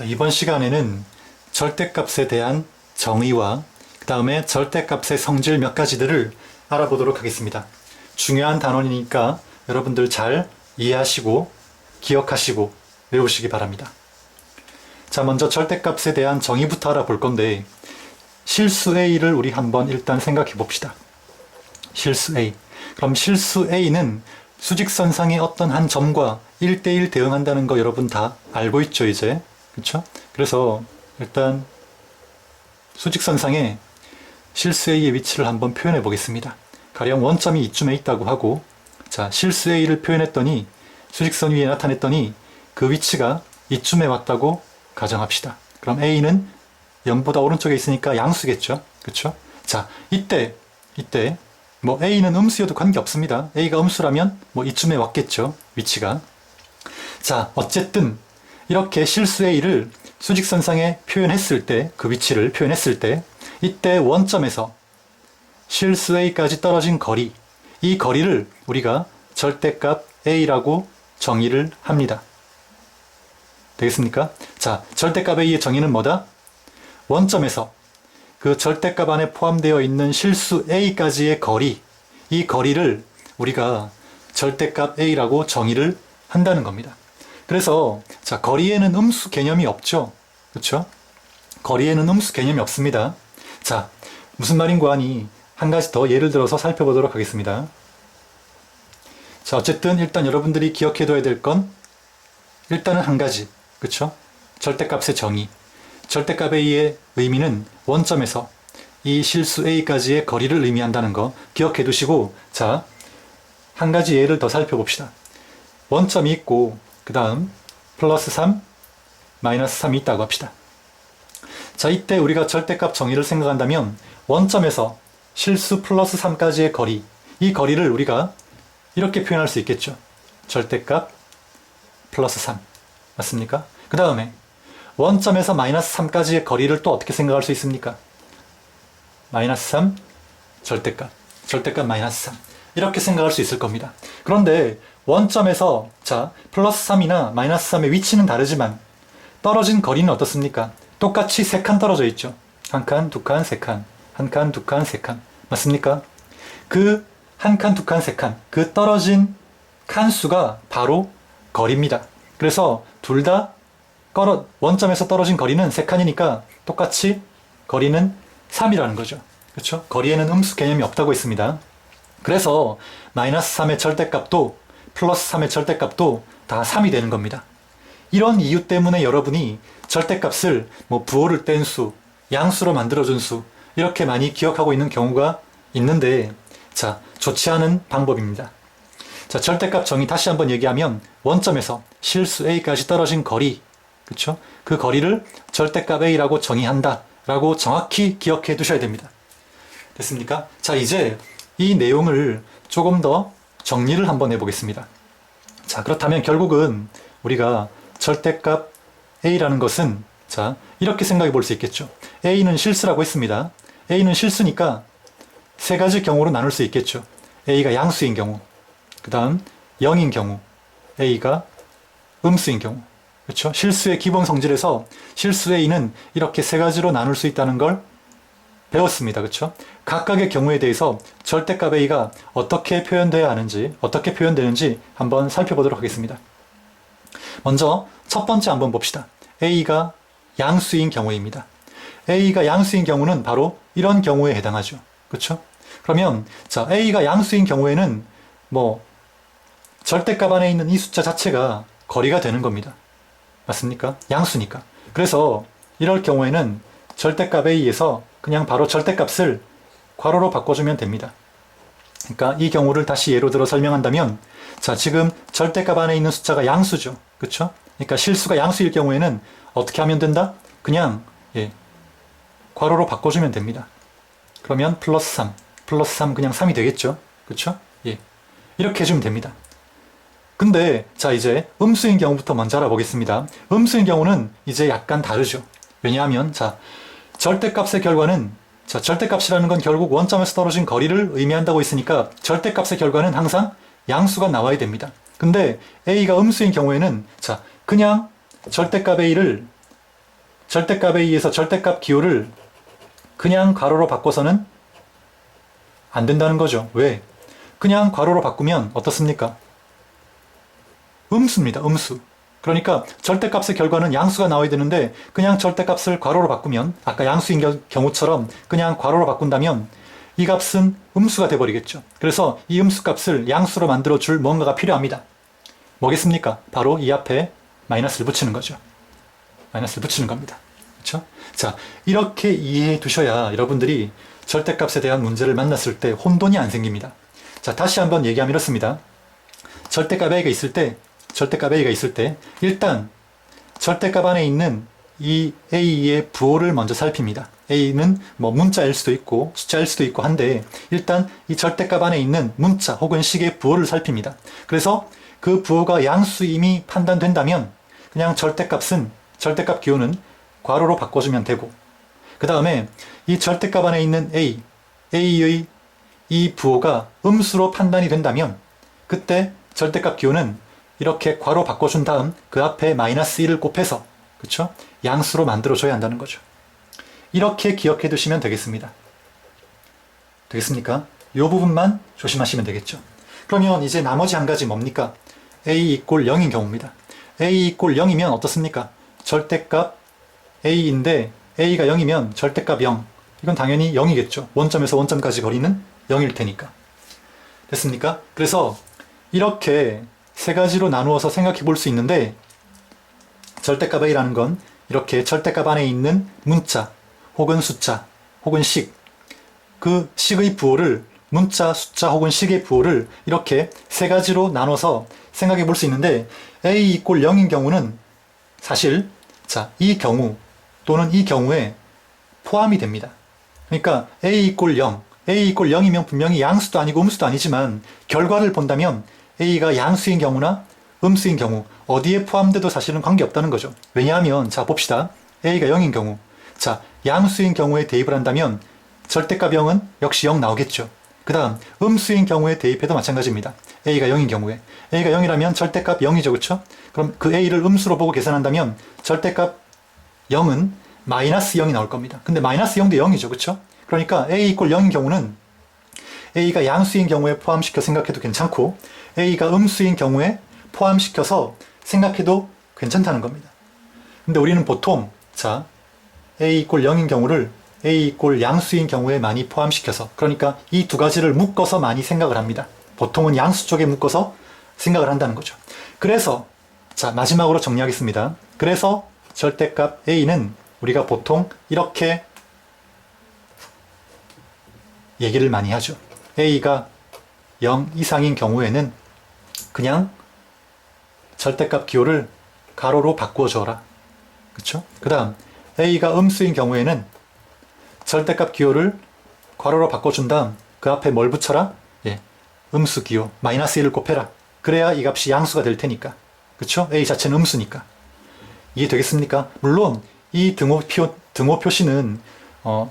자, 이번 시간에는 절대값에 대한 정의와 그 다음에 절대값의 성질 몇 가지들을 알아보도록 하겠습니다. 중요한 단원이니까 여러분들 잘 이해하시고 기억하시고 외우시기 바랍니다. 자, 먼저 절대값에 대한 정의부터 알아볼 건데 실수 A를 우리 한번 일단 생각해 봅시다. 실수 A. 그럼 실수 A는 수직선상의 어떤 한 점과 1대1 대응한다는 거 여러분 다 알고 있죠, 이제? 그쵸? 그래서 일단 수직선상에 실수 A의 위치를 한번 표현해 보겠습니다. 가령 원점이 이쯤에 있다고 하고, 자, 실수 A를 표현했더니 수직선 위에 나타냈더니 그 위치가 이쯤에 왔다고 가정합시다. 그럼 A는 0보다 오른쪽에 있으니까 양수겠죠? 그쵸? 자, 이때 뭐 A는 음수여도 관계없습니다. A가 음수라면 뭐 이쯤에 왔겠죠, 위치가. 자, 어쨌든 이렇게 실수 A를 수직선상에 표현했을 때, 그 위치를 표현했을 때 이때 원점에서 실수 A까지 떨어진 거리, 이 거리를 우리가 절대값 A라고 정의를 합니다. 되겠습니까? 자, 절대값 A의 정의는 뭐다? 원점에서 그 절대값 안에 포함되어 있는 실수 A까지의 거리, 이 거리를 우리가 절대값 A라고 정의를 한다는 겁니다. 그래서 자, 거리에는 음수 개념이 없죠. 그렇죠? 거리에는 음수 개념이 없습니다. 자, 무슨 말인고 하니 한 가지 더 예를 들어서 살펴보도록 하겠습니다. 자, 어쨌든 일단 여러분들이 기억해둬야 될 건 일단은 한 가지, 그렇죠? 절대값의 정의. 절대값 A의 의미는 원점에서 이 실수 A까지의 거리를 의미한다는 거 기억해 두시고, 자, 한 가지 예를 더 살펴봅시다. 원점이 있고 그 다음 플러스 3, 마이너스 3이 있다고 합시다. 자, 이때 우리가 절대값 정의를 생각한다면 원점에서 실수 플러스 3까지의 거리, 이 거리를 우리가 이렇게 표현할 수 있겠죠. 절대값 플러스 3. 맞습니까? 그 다음에 원점에서 마이너스 3까지의 거리를 또 어떻게 생각할 수 있습니까? 마이너스 3 절대값 마이너스 3 이렇게 생각할 수 있을 겁니다. 그런데 원점에서 자, 플러스 3이나 마이너스 3의 위치는 다르지만 떨어진 거리는 어떻습니까? 똑같이 3칸 떨어져 있죠. 1칸, 2칸, 3칸, 1칸, 2칸, 3칸. 맞습니까? 그 1칸, 2칸, 3칸, 그 떨어진 칸수가 바로 거리입니다. 그래서 둘 다 원점에서 떨어진 거리는 3칸이니까 똑같이 거리는 3이라는 거죠. 그렇죠? 거리에는 음수 개념이 없다고 했습니다. 그래서 마이너스 3의 절대값도 플러스 3의 절대값도 다 3이 되는 겁니다. 이런 이유 때문에 여러분이 절대값을 뭐 부호를 뗀 수, 양수로 만들어준 수 이렇게 많이 기억하고 있는 경우가 있는데, 자, 좋지 않은 방법입니다. 자, 절대값 정의 다시 한번 얘기하면 원점에서 실수 A까지 떨어진 거리, 그쵸? 그 거리를 절대값 A라고 정의한다 라고 정확히 기억해 두셔야 됩니다. 됐습니까? 자, 이제 이 내용을 조금 더 정리를 한번 해보겠습니다. 자, 그렇다면 결국은 우리가 절대값 A라는 것은 자, 이렇게 생각해 볼 수 있겠죠. A는 실수라고 했습니다. A는 실수니까 세 가지 경우로 나눌 수 있겠죠. A가 양수인 경우, 그 다음 0인 경우, A가 음수인 경우. 그렇죠? 실수의 기본 성질에서 실수 A는 이렇게 세 가지로 나눌 수 있다는 걸 배웠습니다. 그렇죠? 각각의 경우에 대해서 절대값 A가 어떻게 표현되어야 하는지, 어떻게 표현되는지 한번 살펴보도록 하겠습니다. 먼저 첫 번째 한번 봅시다. A가 양수인 경우입니다. A가 양수인 경우는 바로 이런 경우에 해당하죠. 그렇죠? 그러면 자, A가 양수인 경우에는 뭐 절대값 안에 있는 이 숫자 자체가 거리가 되는 겁니다. 맞습니까? 양수니까. 그래서 이럴 경우에는 절대값 A에서 그냥 바로 절대값을 괄호로 바꿔주면 됩니다. 그러니까 이 경우를 다시 예로 들어 설명한다면, 자, 지금 절대값 안에 있는 숫자가 양수죠. 그쵸? 그러니까 실수가 양수일 경우에는 어떻게 하면 된다? 그냥 괄호로 바꿔주면 됩니다. 그러면 플러스 3 그냥 3이 되겠죠. 그쵸? 이렇게 해주면 됩니다. 근데 자, 이제 음수인 경우부터 먼저 알아보겠습니다. 음수인 경우는 이제 약간 다르죠. 왜냐하면 자, 절대값의 결과는 자, 절대값이라는 건 결국 원점에서 떨어진 거리를 의미한다고 했으니까 절대값의 결과는 항상 양수가 나와야 됩니다. 근데 A가 음수인 경우에는 자, 그냥 절대값 A를 절대값 A에서 절대값 기호를 그냥 괄호로 바꿔서는 안 된다는 거죠. 왜? 그냥 괄호로 바꾸면 어떻습니까? 음수입니다. 음수. 그러니까 절대값의 결과는 양수가 나와야 되는데 그냥 절대값을 괄호로 바꾸면 아까 양수인 경우처럼 그냥 괄호로 바꾼다면 이 값은 음수가 돼버리겠죠. 그래서 이 음수값을 양수로 만들어줄 뭔가가 필요합니다. 뭐겠습니까? 바로 이 앞에 마이너스를 붙이는 거죠. 마이너스를 붙이는 겁니다. 그렇죠? 자, 이렇게 이해해 두셔야 여러분들이 절대값에 대한 문제를 만났을 때 혼돈이 안 생깁니다. 자, 다시 한번 얘기하면 이렇습니다. 절대값 A가 있을 때 일단 절대값 안에 있는 이 A의 부호를 먼저 살핍니다. A는 뭐 문자일 수도 있고 숫자일 수도 있고 한데 일단 이 절대값 안에 있는 문자 혹은 식의 부호를 살핍니다. 그래서 그 부호가 양수임이 판단된다면 그냥 절대값 기호는 괄호로 바꿔주면 되고 그 다음에 이 절대값 안에 있는 A의 이 부호가 음수로 판단이 된다면 그때 절대값 기호는 이렇게 괄호 바꿔준 다음 그 앞에 마이너스 1을 곱해서 그쵸? 양수로 만들어줘야 한다는 거죠. 이렇게 기억해 두시면 되겠습니다. 되겠습니까? 이 부분만 조심하시면 되겠죠. 그러면 이제 나머지 한 가지 뭡니까? A 이꼴 0인 경우입니다. A 이꼴 0이면 어떻습니까? 절대값 A인데 A가 0이면 절대값 0. 이건 당연히 0이겠죠. 원점에서 원점까지 거리는 0일 테니까. 됐습니까? 그래서 이렇게 세 가지로 나누어서 생각해 볼 수 있는데 절대값 A라는 건 이렇게 절대값 안에 있는 문자 혹은 숫자 혹은 식, 그 식의 부호를 문자, 숫자 혹은 식의 부호를 이렇게 세 가지로 나눠서 생각해 볼 수 있는데 A 이꼴 0인 경우는 사실 이 경우 또는 이 경우에 포함이 됩니다. 그러니까 A 이꼴 0, A 이꼴 0이면 분명히 양수도 아니고 음수도 아니지만 결과를 본다면 A가 양수인 경우나 음수인 경우 어디에 포함돼도 사실은 관계없다는 거죠. 왜냐하면 자 봅시다. A가 0인 경우 양수인 경우에 대입을 한다면 절대값 0은 역시 0 나오겠죠. 그 다음 음수인 경우에 대입해도 마찬가지입니다. A가 0인 경우에 A가 0이라면 절대값 0이죠. 그렇죠? 그럼 그 A를 음수로 보고 계산한다면 절대값 0은 마이너스 0이 나올 겁니다. 근데 마이너스 0도 0이죠. 그렇죠? 그러니까 A 이꼴 0인 경우는 A가 양수인 경우에 포함시켜 생각해도 괜찮고 A가 음수인 경우에 포함시켜서 생각해도 괜찮다는 겁니다. 근데 우리는 보통 A 이꼴 0인 경우를 A 이꼴 양수인 경우에 많이 포함시켜서 그러니까 이 두 가지를 묶어서 많이 생각을 합니다. 보통은 양수 쪽에 묶어서 생각을 한다는 거죠. 그래서 마지막으로 정리하겠습니다. 그래서 절대값 A는 우리가 보통 이렇게 얘기를 많이 하죠. A가 0 이상인 경우에는 그냥 절대값 기호를 가로로 바꾸어 줘라. 그쵸? 그 다음 A가 음수인 경우에는 절대값 기호를 괄호로 바꿔준 다음 그 앞에 뭘 붙여라? 음수 기호 마이너스 1을 곱해라. 그래야 이 값이 양수가 될 테니까. 그쵸? A 자체는 음수니까. 이해되겠습니까? 물론 이 등호 표시는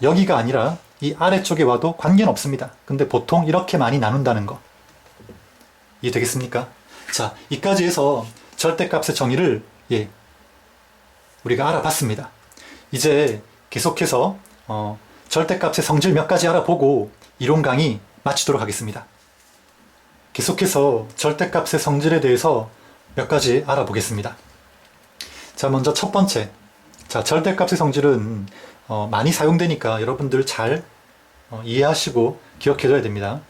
여기가 아니라 이 아래쪽에 와도 관계는 없습니다. 근데 보통 이렇게 많이 나눈다는 거. 이해되겠습니까? 자, 이까지 해서 절대값의 정의를 우리가 알아봤습니다. 이제 계속해서 절대값의 성질 몇 가지 알아보고 이론 강의 마치도록 하겠습니다. 계속해서 절대값의 성질에 대해서 몇 가지 알아보겠습니다. 자, 먼저 첫 번째. 절대값의 성질은 많이 사용되니까 여러분들 잘 이해하시고 기억해둬야 됩니다.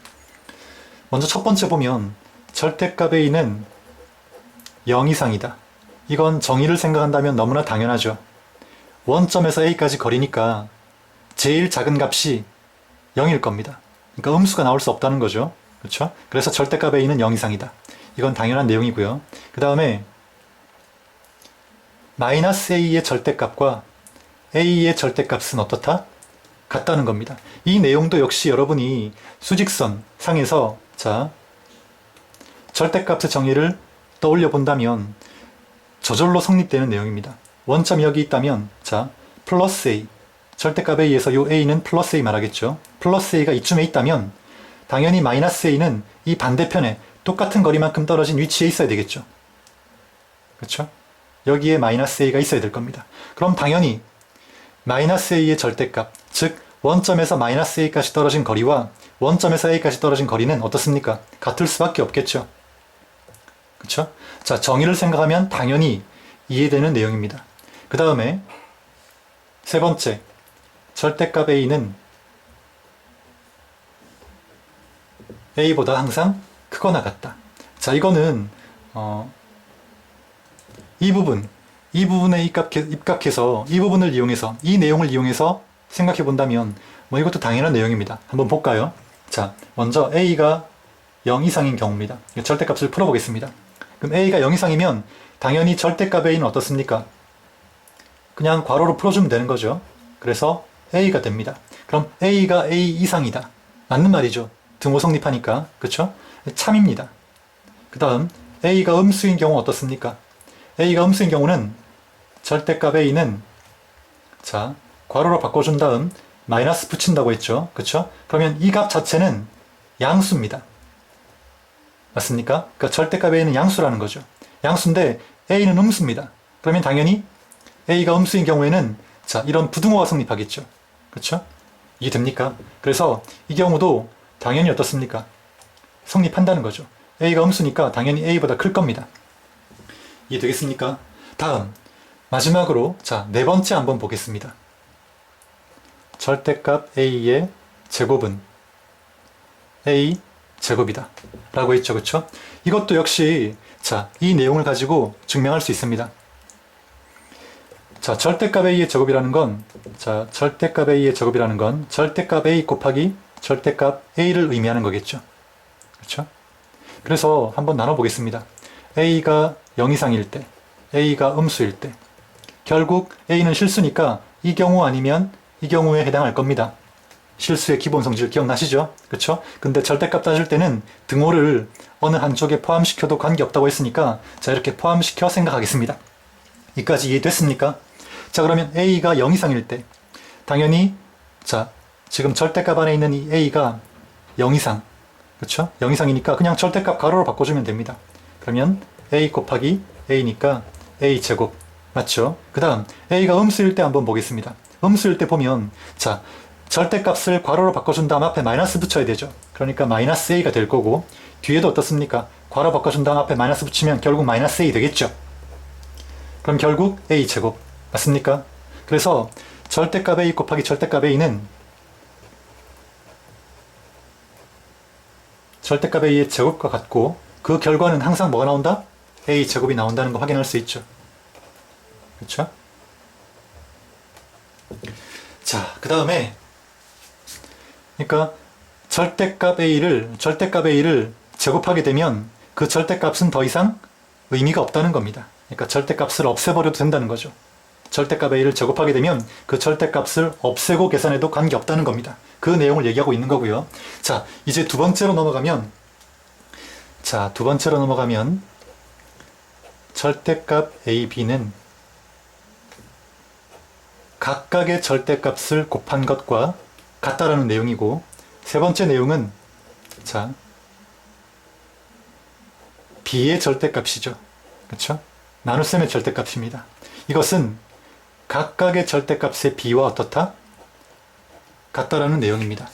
먼저 첫 번째 보면 절대값 A는 0 이상이다. 이건 정의를 생각한다면 너무나 당연하죠. 원점에서 A까지 거리니까 제일 작은 값이 0일 겁니다. 그러니까 음수가 나올 수 없다는 거죠. 그렇죠? 그래서 절대값 A는 0 이상이다. 이건 당연한 내용이고요. 그 다음에 마이너스 A의 절대값과 A의 절대값은 어떻다? 같다는 겁니다. 이 내용도 역시 여러분이 수직선 상에서 절대값의 정의를 떠올려 본다면 저절로 성립되는 내용입니다. 원점이 여기 있다면 플러스 A 절대값 A에서 이 A는 플러스 A 말하겠죠. 플러스 A가 이쯤에 있다면 당연히 마이너스 A는 이 반대편에 똑같은 거리만큼 떨어진 위치에 있어야 되겠죠. 그렇죠? 여기에 마이너스 A가 있어야 될 겁니다. 그럼 당연히 마이너스 a의 절대값, 즉 원점에서 마이너스 a까지 떨어진 거리와 원점에서 a까지 떨어진 거리는 어떻습니까? 같을 수밖에 없겠죠. 그쵸? 자, 정의를 생각하면 당연히 이해되는 내용입니다. 그 다음에 세 번째, 절대값 a는 a보다 항상 크거나 같다. 자, 이거는 이 부분에 입각해서 이 부분을 이용해서 이 내용을 이용해서 생각해 본다면 뭐 이것도 당연한 내용입니다. 한번 볼까요? 자, 먼저 a가 0 이상인 경우입니다. 절대값을 풀어보겠습니다. 그럼 a가 0 이상이면 당연히 절대값 a는 어떻습니까? 그냥 괄호로 풀어주면 되는 거죠. 그래서 a가 됩니다. 그럼 a가 a 이상이다. 맞는 말이죠. 등호 성립하니까. 그쵸? 참입니다. 그 다음 a가 음수인 경우 어떻습니까? a가 음수인 경우는 절대값 a는 자, 괄호로 바꿔준 다음 마이너스 붙인다고 했죠. 그쵸? 그러면 이 값 자체는 양수입니다. 맞습니까? 그러니까 절대값 a는 양수라는 거죠. 양수인데 a는 음수입니다. 그러면 당연히 a가 음수인 경우에는 자, 이런 부등호가 성립하겠죠. 그쵸? 이게 됩니까? 그래서 이 경우도 당연히 어떻습니까? 성립한다는 거죠. a가 음수니까 당연히 a보다 클 겁니다. 이해되겠습니까? 다음 마지막으로 자, 네 번째 한번 보겠습니다. 절대값 a의 제곱은 a 제곱이다 라고 했죠. 그쵸? 이것도 역시 자, 이 내용을 가지고 증명할 수 있습니다. 자, 절대값 a의 제곱이라는 건 자, 절대값 a의 제곱이라는 건 절대값 a 곱하기 절대값 a를 의미하는 거겠죠. 그렇죠? 그래서 한번 나눠 보겠습니다. a가 0 이상일 때, a가 음수일 때 결국 a는 실수니까 이 경우 아니면 이 경우에 해당할 겁니다. 실수의 기본 성질 기억나시죠? 그렇죠? 근데 절대값 따질 때는 등호를 어느 한쪽에 포함시켜도 관계없다고 했으니까 자, 이렇게 포함시켜 생각하겠습니다. 이까지 이해됐습니까? 자, 그러면 a가 0 이상일 때 당연히 자, 지금 절대값 안에 있는 이 a가 0 이상, 그렇죠? 0 이상이니까 그냥 절대값 가로로 바꿔주면 됩니다. 그러면 a 곱하기 a니까 a 제곱 맞죠? 그 다음 a가 음수일 때 한번 보겠습니다. 음수일 때 보면 자, 절대값을 괄호로 바꿔준 다음 앞에 마이너스 붙여야 되죠. 그러니까 마이너스 a가 될 거고 뒤에도 어떻습니까? 괄호 바꿔준 다음 앞에 마이너스 붙이면 결국 마이너스 a 되겠죠. 그럼 결국 a 제곱 맞습니까? 그래서 절대값 a 곱하기 절대값 a는 절대값 a의 제곱과 같고 그 결과는 항상 뭐가 나온다? a 제곱이 나온다는 거 확인할 수 있죠. 그렇죠? 자, 그 다음에 그러니까 절대값 a를 제곱하게 되면 그 절대값은 더 이상 의미가 없다는 겁니다. 그러니까 절대값을 없애버려도 된다는 거죠. 절대값 a를 제곱하게 되면 그 절대값을 없애고 계산해도 관계없다는 겁니다. 그 내용을 얘기하고 있는 거고요. 자, 이제 두 번째로 넘어가면 절대값 a, b는 각각의 절대값을 곱한 것과 같다라는 내용이고 세 번째 내용은 자, b의 절대값이죠. 그렇죠? 나눗셈의 절대값입니다. 이것은 각각의 절대값의 b와 어떻다? 같다라는 내용입니다.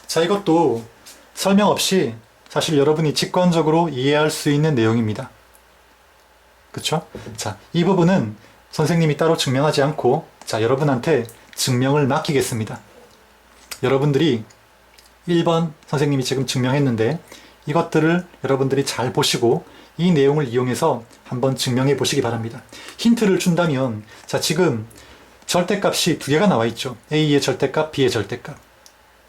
자, 이것도 설명 없이 사실 여러분이 직관적으로 이해할 수 있는 내용입니다. 그쵸? 자, 이 부분은 선생님이 따로 증명하지 않고 자, 여러분한테 증명을 맡기겠습니다. 여러분들이 1번 선생님이 지금 증명했는데 이것들을 여러분들이 잘 보시고 이 내용을 이용해서 한번 증명해 보시기 바랍니다. 힌트를 준다면 자, 지금 절대값이 두 개가 나와 있죠. a의 절대값, b의 절대값.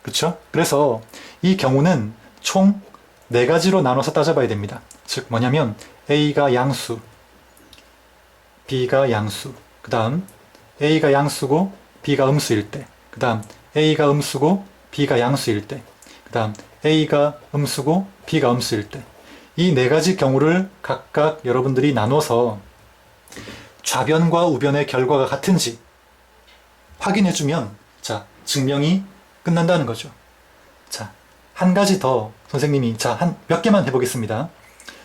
그쵸? 그래서 이 경우는 총 4가지로 나눠서 따져봐야 됩니다. 즉 뭐냐면 a가 양수, b가 양수, 그 다음 a가 양수고 b가 음수일 때, 그 다음 a가 음수고 b가 양수일 때, 그 다음 a가 음수고 b가 음수일 때, 이 4가지 경우를 각각 여러분들이 나눠서 좌변과 우변의 결과가 같은지 확인해주면 자, 증명이 끝난다는 거죠. 자, 한 가지 더 선생님이 자, 몇 개만 해보겠습니다.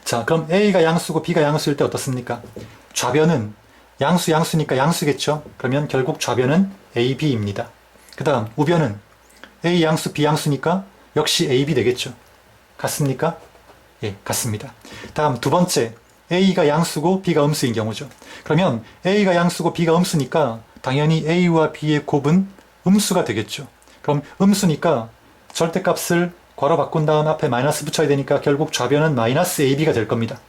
자, 그럼 a가 양수고 b가 양수일 때 어떻습니까? 좌변은 양수니까 양수겠죠. 그러면 결국 좌변은 A, B입니다. 그 다음 우변은 A 양수, B 양수니까 역시 A, B 되겠죠. 같습니까? 예, 같습니다. 다음 두 번째, A가 양수고 B가 음수인 경우죠. 그러면 A가 양수고 B가 음수니까 당연히 A와 B의 곱은 음수가 되겠죠. 그럼 음수니까 절대값을 괄호 바꾼 다음 앞에 마이너스 붙여야 되니까 결국 좌변은 마이너스 AB가 될 겁니다.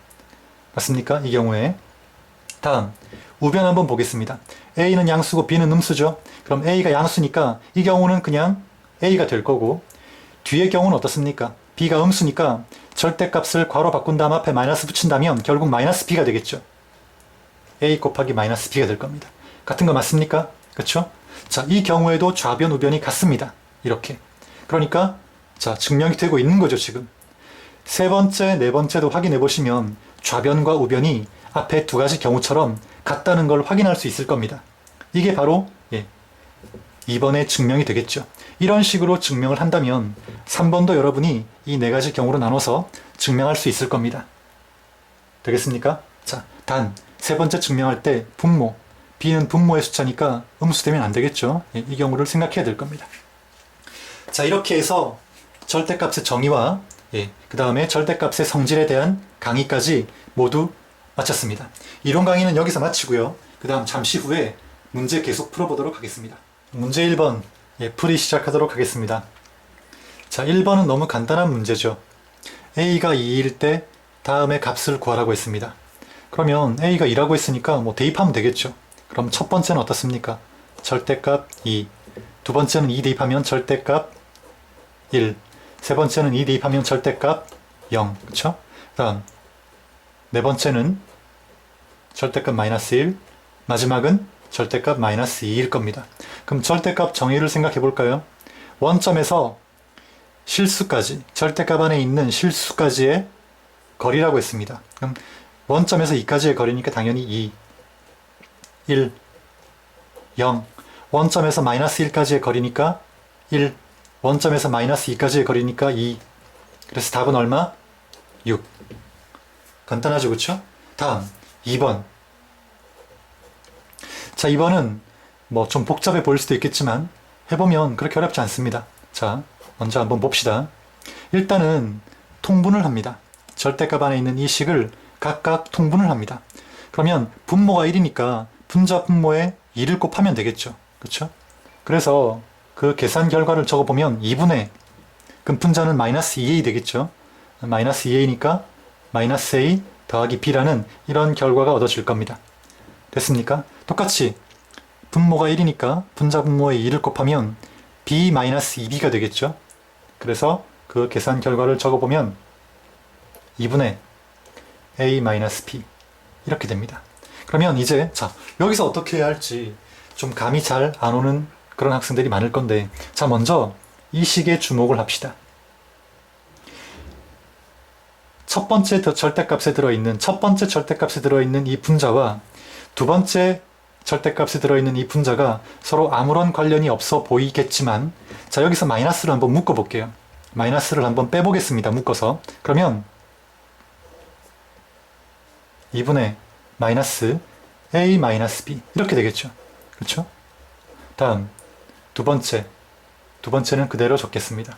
맞습니까? 이 경우에. 다음 우변 한번 보겠습니다. A는 양수고 B는 음수죠. 그럼 A가 양수니까 이 경우는 그냥 A가 될 거고, 뒤의 경우는 어떻습니까? B가 음수니까 절대값을 괄호 바꾼 다음 앞에 마이너스 붙인다면 결국 마이너스 B가 되겠죠. A 곱하기 마이너스 B가 될 겁니다. 같은 거 맞습니까? 그렇죠? 자, 이 경우에도 좌변 우변이 같습니다. 이렇게. 그러니까 자, 증명이 되고 있는 거죠, 지금. 세 번째, 네 번째도 확인해 보시면 좌변과 우변이 앞에 두 가지 경우처럼 같다는 걸 확인할 수 있을 겁니다. 이게 바로 2번의 증명이 되겠죠. 이런 식으로 증명을 한다면 3번도 여러분이 이 네 가지 경우로 나눠서 증명할 수 있을 겁니다. 되겠습니까? 자, 단 세 번째 증명할 때 분모, B는 분모의 숫자니까 음수되면 안 되겠죠. 이 경우를 생각해야 될 겁니다. 자, 이렇게 해서 절대값의 정의와 그 다음에 절대값의 성질에 대한 강의까지 모두 마쳤습니다. 이론 강의는 여기서 마치고요. 그 다음 잠시 후에 문제 계속 풀어보도록 하겠습니다. 문제 1번 풀이 시작하도록 하겠습니다. 자, 1번은 너무 간단한 문제죠. A가 2일 때 다음에 값을 구하라고 했습니다. 그러면 A가 2라고 했으니까 뭐 대입하면 되겠죠. 그럼 첫 번째는 어떻습니까? 절대값 2, 두 번째는 2 대입하면 절대값 1, 세 번째는 2 대입하면 절대값 0, 그쵸? 다음 네 번째는 절대값 마이너스 1, 마지막은 절대값 마이너스 2일 겁니다. 그럼 절대값 정의를 생각해 볼까요? 원점에서 실수까지, 절대값 안에 있는 실수까지의 거리라고 했습니다. 그럼 원점에서 2까지의 거리니까 당연히 2, 1, 0. 원점에서 마이너스 1까지의 거리니까 1, 원점에서 마이너스 2까지의 거리니까 2. 그래서 답은 얼마? 6. 간단하죠, 그쵸? 다음 2번. 자, 2번은 뭐 좀 복잡해 보일 수도 있겠지만 해보면 그렇게 어렵지 않습니다. 자, 먼저 한번 봅시다. 일단은 통분을 합니다. 절대값 안에 있는 이 식을 각각 통분을 합니다. 그러면 분모가 1이니까 분자 분모에 2를 곱하면 되겠죠. 그렇죠? 그래서 그 계산 결과를 적어보면 2분의, 그럼 분자는 마이너스 2a 되겠죠. 마이너스 2a니까 마이너스 a 더하기 b라는 이런 결과가 얻어질 겁니다. 됐습니까? 똑같이 분모가 1이니까 분자 분모에 2를 곱하면 b-2b가 되겠죠. 그래서 그 계산 결과를 적어보면 2분의 a-b 이렇게 됩니다. 그러면 이제 자, 여기서 어떻게 해야 할지 좀 감이 잘 안 오는 그런 학생들이 많을 건데, 자, 먼저 이 식에 주목을 합시다. 첫 번째 절대값에 들어있는 이 분자와 두 번째 절대값에 들어있는 이 분자가 서로 아무런 관련이 없어 보이겠지만, 자, 여기서 마이너스를 한번 묶어 볼게요. 마이너스를 한번 빼보겠습니다. 묶어서. 그러면 2분의 마이너스 a 마이너스 b 이렇게 되겠죠. 그렇죠? 다음 두 번째는 그대로 적겠습니다.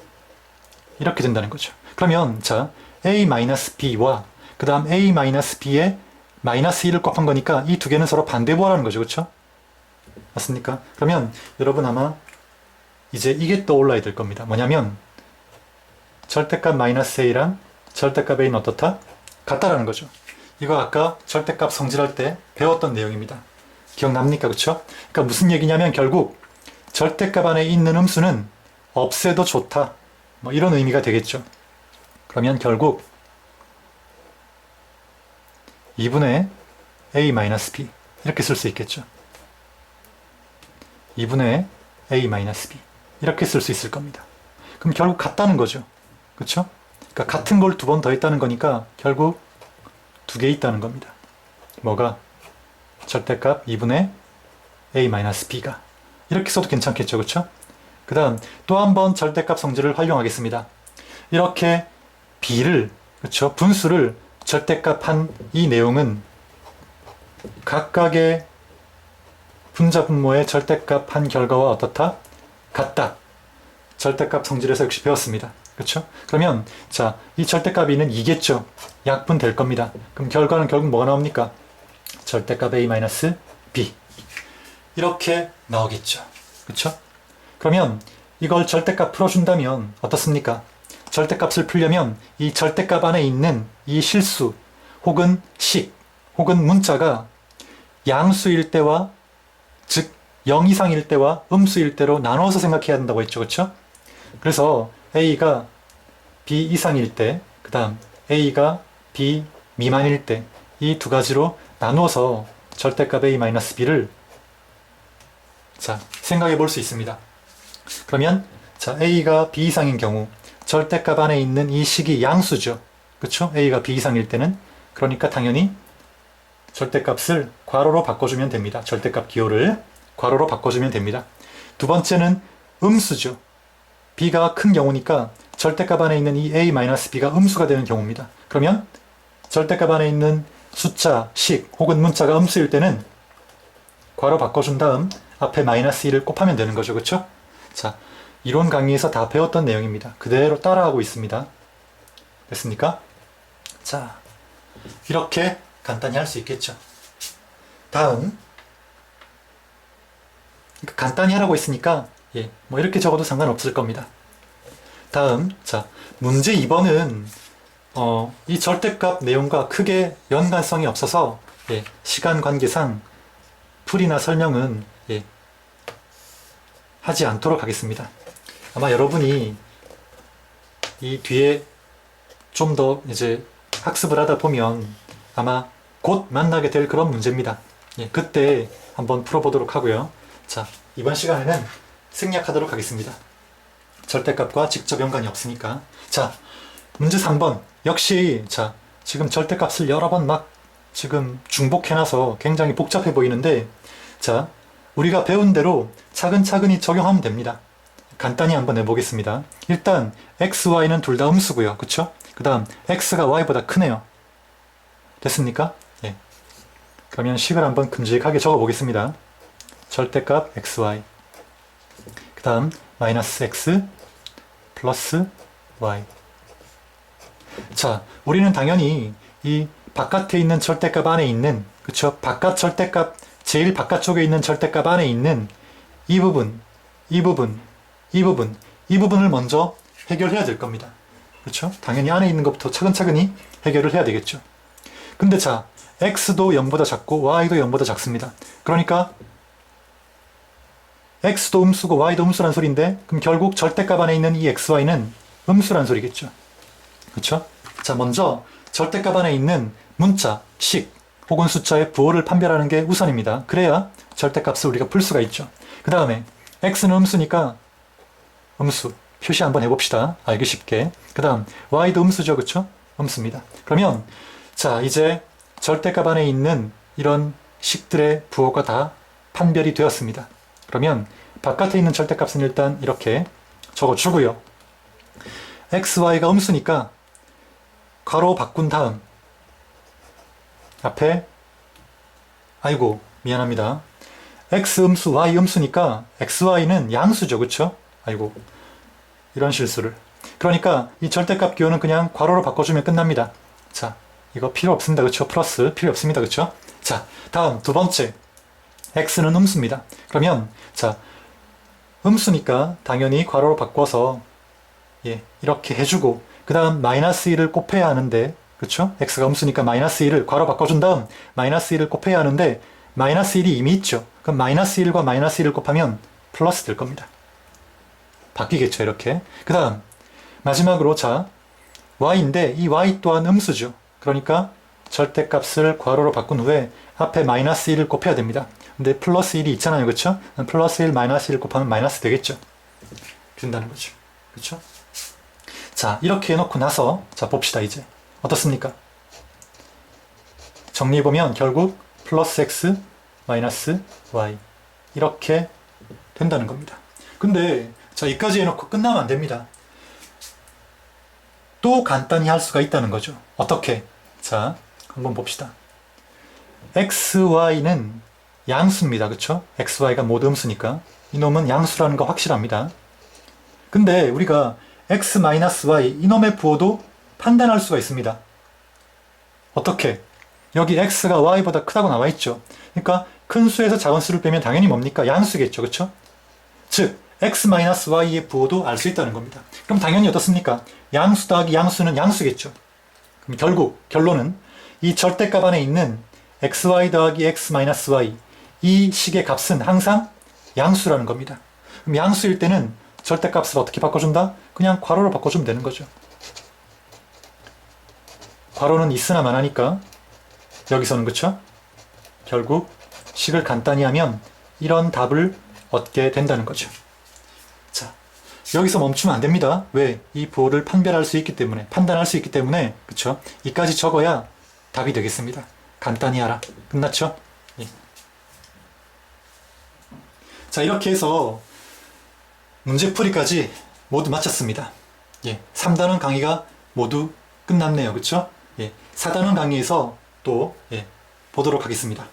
이렇게 된다는 거죠. 그러면 자, a 마이너스 b와 그 다음 a 마이너스 b에 마이너스 1을 곱한 거니까 이 두 개는 서로 반대부호라는 거죠. 그렇죠? 맞습니까? 그러면 여러분 아마 이제 이게 떠올라야 될 겁니다. 뭐냐면 절대값 마이너스 a랑 절대값 a는 어떻다? 같다라는 거죠. 이거 아까 절대값 성질할 때 배웠던 내용입니다. 기억납니까? 그쵸? 그러니까 무슨 얘기냐면 결국 절대값 안에 있는 음수는 없애도 좋다. 뭐 이런 의미가 되겠죠. 그러면 결국 2분의 a-b 이렇게 쓸 수 있겠죠. 2분의 a-b 이렇게 쓸 수 있을 겁니다. 그럼 결국 같다는 거죠. 그쵸? 그러니까 같은 걸 두 번 더했다는 거니까 결국 두 개 있다는 겁니다. 뭐가? 절대값 2분의 a-b가. 이렇게 써도 괜찮겠죠. 그쵸? 그 다음 또 한 번 절대값 성질을 활용하겠습니다. 이렇게 b를, 그쵸? 분수를 절대값 한 이 내용은 각각의 분자 분모의 절대값 한 결과와 어떻다? 같다. 절대값 성질에서 역시 배웠습니다. 그렇죠? 그러면 자, 이 절대값 E는 2겠죠. 약분 될 겁니다. 그럼 결과는 결국 뭐가 나옵니까? 절대값 A-B 이렇게 나오겠죠. 그렇죠? 그러면 이걸 절대값 풀어준다면 어떻습니까? 절대값을 풀려면 이 절대값 안에 있는 이 실수 혹은 식 혹은 문자가 양수일 때와 즉 0 이상일 때와 음수일 때로 나눠서 생각해야 한다고 했죠. 그렇죠? 그래서 A가 B 이상일 때, 그 다음 A가 B 미만일 때 이 두 가지로 나누어서 절대값 A-B를 자, 생각해 볼 수 있습니다. 그러면 자, A가 B 이상인 경우 절대값 안에 있는 이 식이 양수죠. 그렇죠? A가 B 이상일 때는 그러니까 당연히 절대값을 괄호로 바꿔주면 됩니다. 절대값 기호를 괄호로 바꿔주면 됩니다. 두 번째는 음수죠. B가 큰 경우니까 절대값 안에 있는 이 A-B가 음수가 되는 경우입니다. 그러면 절대값 안에 있는 숫자, 식 혹은 문자가 음수일 때는 괄호 바꿔준 다음 앞에 -1을 곱하면 되는 거죠. 그렇죠? 자, 이론 강의에서 다 배웠던 내용입니다. 그대로 따라하고 있습니다. 됐습니까? 자, 이렇게 간단히 할 수 있겠죠. 다음 간단히 하라고 했으니까 예, 뭐 이렇게 적어도 상관없을 겁니다. 다음 자, 문제 2번은 이 절대값 내용과 크게 연관성이 없어서 예, 시간 관계상 풀이나 설명은 예, 하지 않도록 하겠습니다. 아마 여러분이 이 뒤에 좀 더 이제 학습을 하다 보면 아마 곧 만나게 될 그런 문제입니다. 예, 그때 한번 풀어보도록 하고요. 자, 이번 시간에는 생략하도록 하겠습니다. 절대값과 직접 연관이 없으니까. 자, 문제 3번. 역시, 자, 지금 절대값을 여러 번 막 지금 중복해놔서 굉장히 복잡해 보이는데, 자, 우리가 배운 대로 차근차근히 적용하면 됩니다. 간단히 한번 해보겠습니다. 일단, x, y는 둘 다 음수고요. 그쵸? 그 다음, x가 y보다 크네요. 됐습니까? 예. 그러면 식을 한번 큼직하게 적어보겠습니다. 절대값 xy. 그 다음, 마이너스 x 플러스 y. 자, 우리는 당연히 이 바깥에 있는 절대값 안에 있는, 그쵸? 바깥 절대값, 제일 바깥쪽에 있는 절대값 안에 있는 이 부분, 이 부분, 이 부분, 이 부분을 먼저 해결해야 될 겁니다. 그쵸? 당연히 안에 있는 것부터 차근차근히 해결을 해야 되겠죠. 근데 자, x도 0보다 작고 y도 0보다 작습니다. 그러니까 x도 음수고 y도 음수란 소리인데 그럼 결국 절대값 안에 있는 이 xy는 음수란 소리겠죠. 그쵸? 자, 먼저 절대값 안에 있는 문자, 식 혹은 숫자의 부호를 판별하는 게 우선입니다. 그래야 절대값을 우리가 풀 수가 있죠. 그 다음에 x는 음수니까 음수 표시 한번 해봅시다. 알기 쉽게. 그 다음 y도 음수죠. 그쵸? 음수입니다. 그러면 자, 이제 절대값 안에 있는 이런 식들의 부호가 다 판별이 되었습니다. 그러면 바깥에 있는 절대값은 일단 이렇게 적어주고요. x, y가 음수니까 괄호 바꾼 다음 앞에 아이고 미안합니다. x 음수, y 음수니까 x, y는 양수죠. 그쵸? 아이고 이런 실수를. 그러니까 이 절대값 기호는 그냥 괄호로 바꿔주면 끝납니다. 자, 이거 필요 없습니다. 그쵸? 플러스 필요 없습니다. 그쵸? 자, 다음 두 번째 x는 음수입니다. 그러면 자, 음수니까 당연히 괄호로 바꿔서 예, 이렇게 해주고 그 다음 마이너스 1을 곱해야 하는데 그쵸? x가 음수니까 마이너스 1을 괄호 바꿔준 다음 마이너스 1을 곱해야 하는데 마이너스 1이 이미 있죠. 그럼 마이너스 1과 마이너스 1을 곱하면 플러스 될 겁니다. 바뀌겠죠. 이렇게. 그 다음 마지막으로 자, y인데 이 y 또한 음수죠. 그러니까 절대값을 괄호로 바꾼 후에 앞에 마이너스 1을 곱해야 됩니다. 근데 플러스 1이 있잖아요. 그쵸? 플러스 1, 마이너스 1을 곱하면 마이너스 되겠죠. 된다는 거죠. 그쵸? 자, 이렇게 해놓고 나서 자, 봅시다. 이제 어떻습니까? 정리해보면 결국 플러스 x 마이너스 y 이렇게 된다는 겁니다. 근데 자, 여기까지 해놓고 끝나면 안 됩니다. 또 간단히 할 수가 있다는 거죠. 어떻게? 자, 한번 봅시다. x, y는 양수입니다. 그쵸? xy가 모두 음수니까 이놈은 양수라는 거 확실합니다. 근데 우리가 x-y 이놈의 부호도 판단할 수가 있습니다. 어떻게? 여기 x가 y보다 크다고 나와 있죠. 그러니까 큰 수에서 작은 수를 빼면 당연히 뭡니까? 양수겠죠. 그쵸? 즉 x-y의 부호도 알 수 있다는 겁니다. 그럼 당연히 어떻습니까? 양수 더하기 양수는 양수겠죠. 그럼 결국 결론은 이 절대값 안에 있는 xy 더하기 x-y 이 식의 값은 항상 양수라는 겁니다. 그럼 양수일 때는 절대값을 어떻게 바꿔준다? 그냥 괄호로 바꿔주면 되는 거죠. 괄호는 있으나 마나니까 여기서는 그쵸? 결국 식을 간단히 하면 이런 답을 얻게 된다는 거죠. 자, 여기서 멈추면 안 됩니다. 왜? 이 부호를 판별할 수 있기 때문에, 판단할 수 있기 때문에, 그쵸? 이까지 적어야 답이 되겠습니다. 간단히 하라. 끝났죠? 예. 자, 이렇게 해서 문제풀이까지 모두 마쳤습니다. 예, 3단원 강의가 모두 끝났네요. 그쵸? 예, 4단원 강의에서 또 보도록 하겠습니다.